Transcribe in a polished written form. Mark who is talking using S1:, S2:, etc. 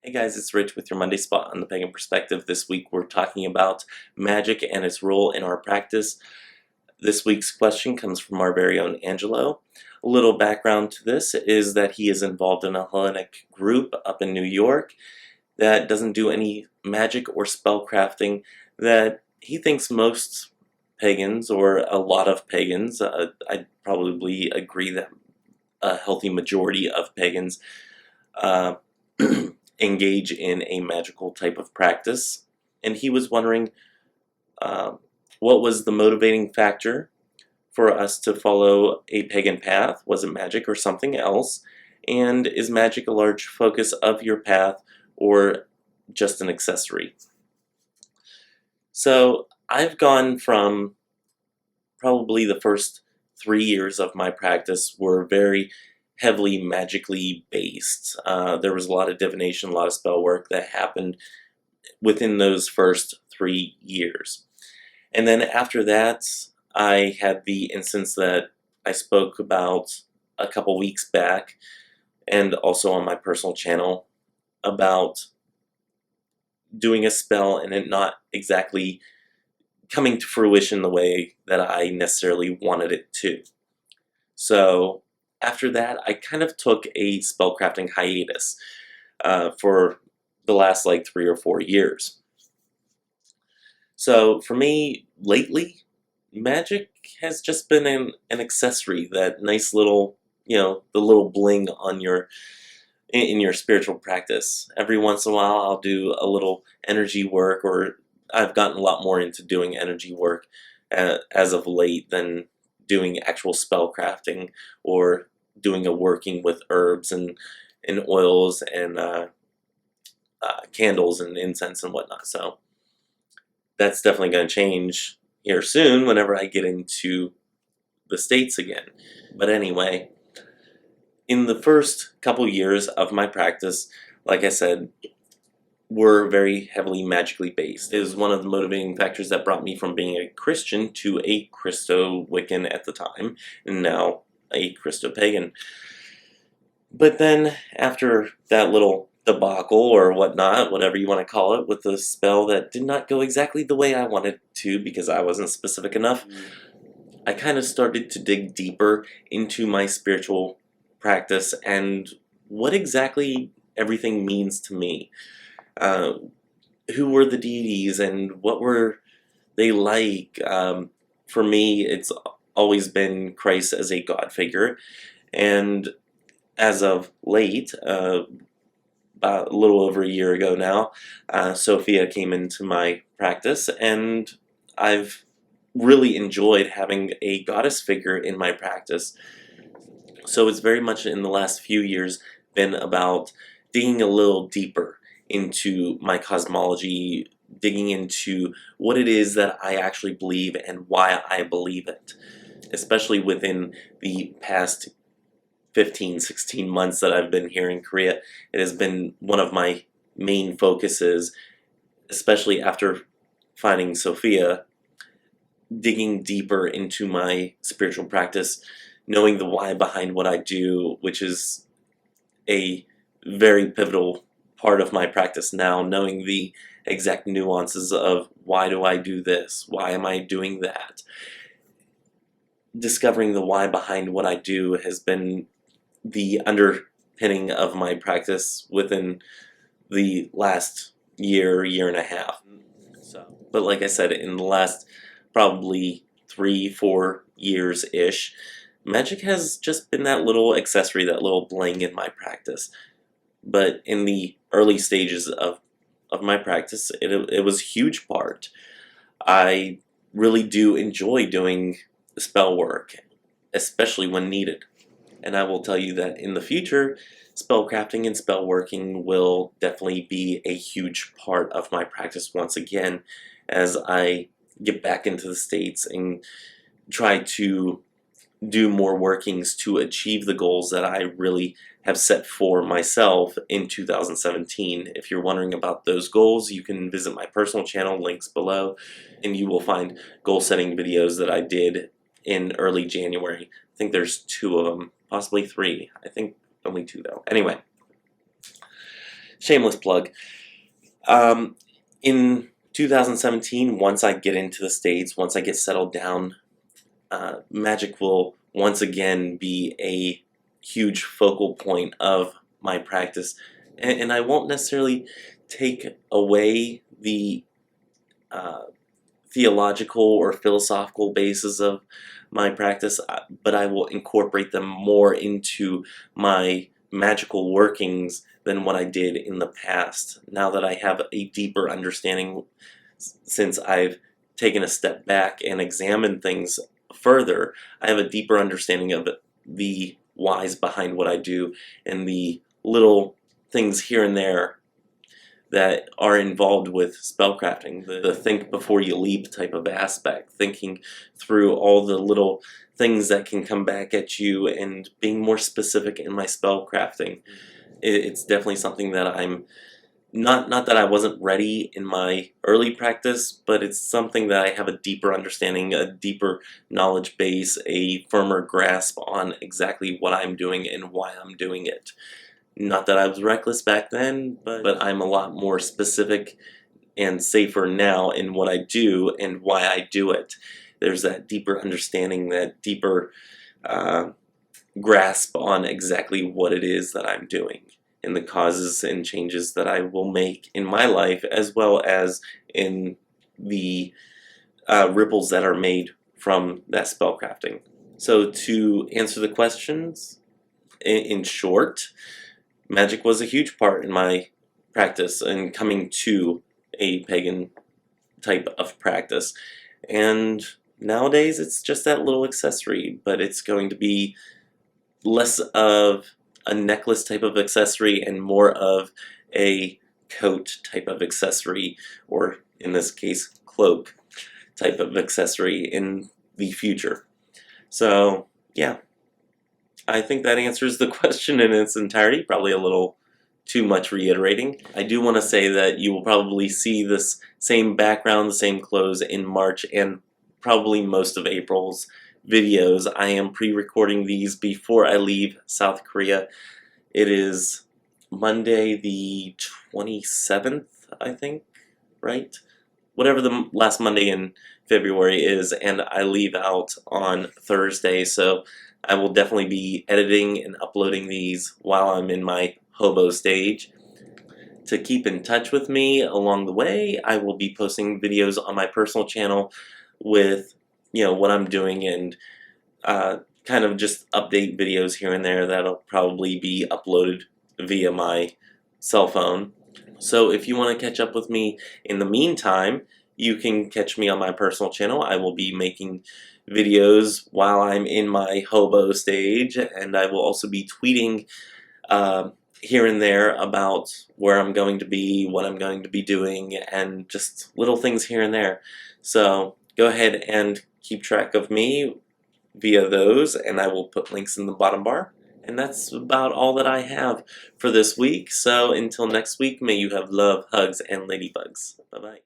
S1: Hey guys, it's Rich with your Monday Spot on the Pagan Perspective. This week we're talking about magic and its role in our practice. This week's question comes from our very own Angelo. A little background to this is that he is involved in a Hellenic group up in New York that doesn't do any magic or spell crafting, that he thinks most pagans, or a lot of pagans, I'd probably agree that a healthy majority of pagans uh, engage in a magical type of practice. And he was wondering uh, what was the motivating factor for us to follow a pagan path? Was it magic or something else? And is magic a large focus of your path or just an accessory? So I've gone from probably the first 3 years of my practice were very heavily magically based. There was a lot of divination, a lot of spell work that happened within those first 3 years. And then after that, I had the instance that I spoke about a couple weeks back, and also on my personal channel, about doing a spell and it not exactly coming to fruition the way that I necessarily wanted it to. So after that, I kind of took a spellcrafting hiatus for the last like 3 or 4 years. So for me, lately, magic has just been an accessory, that nice little, the little bling on in your spiritual practice. Every once in a while, I'll do a little energy work, or I've gotten a lot more into doing energy work as of late than doing actual spell crafting or doing a working with herbs and oils and candles and incense and whatnot. So that's definitely going to change here soon whenever I get into the States again. But anyway, in the first couple years of my practice, like I said, were very heavily magically based. It was one of the motivating factors that brought me from being a Christian to a Christo-Wiccan at the time, and now a Christo-Pagan. But then, after that little debacle or whatnot, whatever you want to call it, with the spell that did not go exactly the way I wanted to because I wasn't specific enough, I kind of started to dig deeper into my spiritual practice and what exactly everything means to me. Uh, who were the deities and what were they like? For me, it's always been Christ as a God figure, and as of late, about a little over a year ago now, Sophia came into my practice, and I've really enjoyed having a goddess figure in my practice. So it's very much in the last few years been about digging a little deeper into my cosmology, digging into what it is that I actually believe and why I believe it, especially within the past 15, 16 months that I've been here in Korea. It has been one of my main focuses, especially after finding Sophia, digging deeper into my spiritual practice, knowing the why behind what I do, which is a very pivotal part of my practice now, knowing the exact nuances of why do I do this, why am I doing that. Discovering the why behind what I do has been the underpinning of my practice within the last year, year and a half. So, but like I said, in the last probably 3, 4 years-ish, magic has just been that little accessory, that little bling in my practice. But in the early stages of my practice, it was a huge part. I really do enjoy doing spell work, especially when needed. And I will tell you that in the future, spell crafting and spell working will definitely be a huge part of my practice once again as I get back into the States and try to do more workings to achieve the goals that I really have set for myself in 2017. If you're wondering about those goals, you can visit my personal channel, links below, and you will find goal setting videos that I did in early January. I think there's 2 of them, possibly 3. I think only 2 though. Anyway, shameless plug. In 2017, once I get into the States, once I get settled down, magic will once again be a huge focal point of my practice. And I won't necessarily take away the theological or philosophical basis of my practice, but I will incorporate them more into my magical workings than what I did in the past. Now that I have a deeper understanding, since I've taken a step back and examined things further, I have a deeper understanding of the whys behind what I do and the little things here and there that are involved with spellcrafting, the think before you leap type of aspect, thinking through all the little things that can come back at you and being more specific in my spellcrafting. It's definitely something that I'm not that I wasn't ready in my early practice, but it's something that I have a deeper understanding, a deeper knowledge base, a firmer grasp on exactly what I'm doing and why I'm doing it. Not that I was reckless back then, but I'm a lot more specific and safer now in what I do and why I do it. There's that deeper understanding, that deeper grasp on exactly what it is that I'm doing and the causes and changes that I will make in my life, as well as in the ripples that are made from that spellcrafting. So to answer the questions, in short, magic was a huge part in my practice and coming to a pagan type of practice. And nowadays it's just that little accessory, but it's going to be less of a necklace type of accessory and more of a coat type of accessory, or in this case, cloak type of accessory in the future. So, yeah. I think that answers the question in its entirety, probably a little too much reiterating. I do want to say that you will probably see this same background, the same clothes in March and probably most of April's videos. I am pre-recording these before I leave South Korea. It is Monday the 27th, I think, right? Whatever the last Monday in February is, and I leave out on Thursday, so I will definitely be editing and uploading these while I'm in my hobo stage. To keep in touch with me along the way, I will be posting videos on my personal channel with, what I'm doing and kind of just update videos here and there that'll probably be uploaded via my cell phone. So if you want to catch up with me in the meantime, you can catch me on my personal channel. I will be making videos while I'm in my hobo stage, and I will also be tweeting here and there about where I'm going to be, what I'm going to be doing, and just little things here and there. So go ahead and keep track of me via those, and I will put links in the bottom bar. And that's about all that I have for this week. So until next week, may you have love, hugs, and ladybugs. Bye-bye.